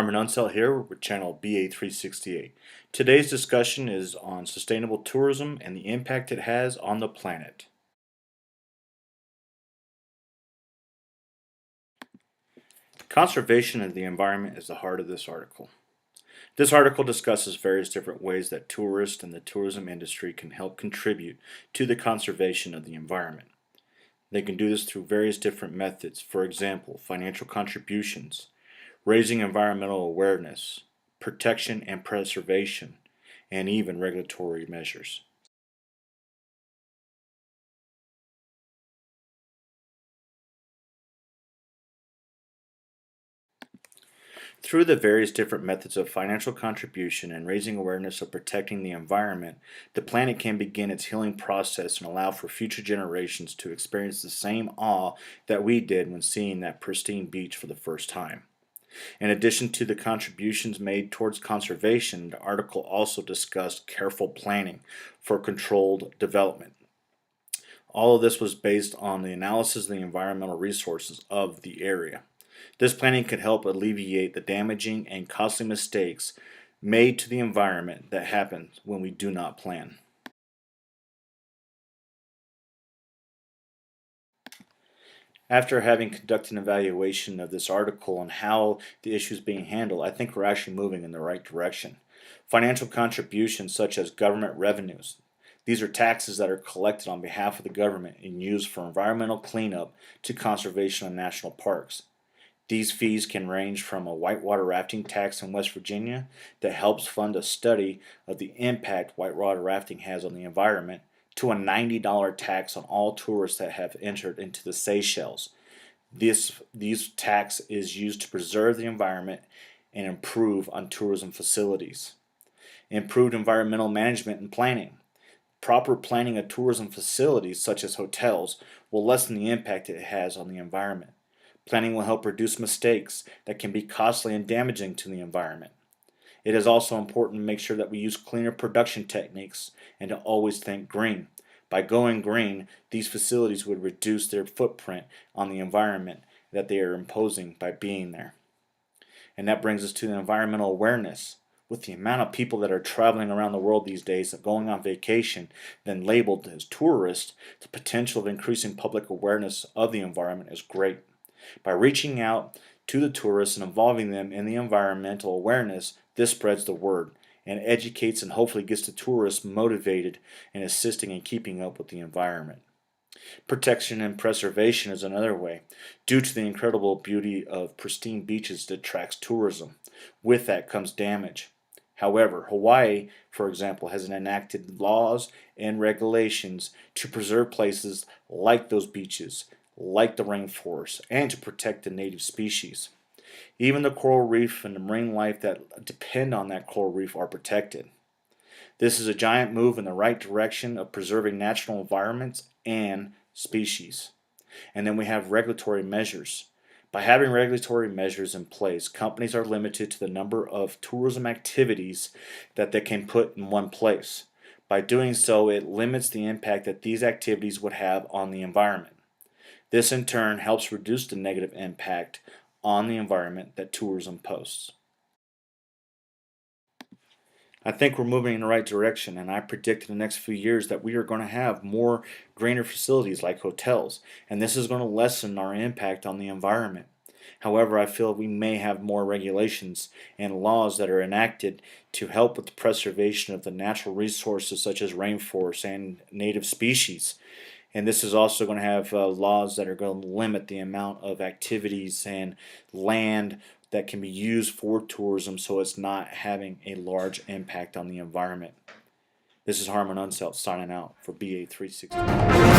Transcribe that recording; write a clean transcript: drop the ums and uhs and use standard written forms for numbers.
Harmon Unselt here with channel BA368. Today's discussion is on sustainable tourism and the impact it has on the planet. Conservation of the environment is the heart of this article. This article discusses various different ways that tourists and the tourism industry can help contribute to the conservation of the environment. They can do this through various different methods, for example, financial contributions, raising environmental awareness, protection and preservation, and even regulatory measures. Through the various different methods of financial contribution and raising awareness of protecting the environment, the planet can begin its healing process and allow for future generations to experience the same awe that we did when seeing that pristine beach for the first time. In addition to the contributions made towards conservation, the article also discussed careful planning for controlled development. All of this was based on the analysis of the environmental resources of the area. This planning could help alleviate the damaging and costly mistakes made to the environment that happen when we do not plan. After having conducted an evaluation of this article and how the issue is being handled, I think we're actually moving in the right direction. Financial contributions such as government revenues. These are taxes that are collected on behalf of the government and used for environmental cleanup to conservation of national parks. These fees can range from a whitewater rafting tax in West Virginia that helps fund a study of the impact whitewater rafting has on the environment to a $90 tax on all tourists that have entered into the Seychelles. These tax is used to preserve the environment and improve on tourism facilities. Improved environmental management and planning. Proper planning of tourism facilities such as hotels will lessen the impact it has on the environment. Planning will help reduce mistakes that can be costly and damaging to the environment. It is also important to make sure that we use cleaner production techniques and to always think green. By going green, these facilities would reduce their footprint on the environment that they are imposing by being there. And that brings us to the environmental awareness. With the amount of people that are traveling around the world these days, going on vacation, then labeled as tourists, the potential of increasing public awareness of the environment is great. By reaching out to the tourists and involving them in the environmental awareness, this spreads the word and educates and hopefully gets the tourists motivated and assisting in keeping up with the environment. Protection and preservation is another way. Due to the incredible beauty of pristine beaches that attracts tourism, with that comes damage. However, Hawaii, for example, has enacted laws and regulations to preserve places like those beaches, like the rainforest, and to protect the native species. Even the coral reef and the marine life that depend on that coral reef are protected. This is a giant move in the right direction of preserving natural environments and species. And then we have regulatory measures. By having regulatory measures in place, companies are limited to the number of tourism activities that they can put in one place. By doing so, it limits the impact that these activities would have on the environment. This in turn helps reduce the negative impact on the environment that tourism poses. I think we're moving in the right direction, and I predict in the next few years that we are going to have more greener facilities like hotels, and this is going to lessen our impact on the environment. However, I feel we may have more regulations and laws that are enacted to help with the preservation of the natural resources such as rainforests and native species. And this is also going to have laws that are going to limit the amount of activities and land that can be used for tourism so it's not having a large impact on the environment. This is Harmon Unselt signing out for BA360.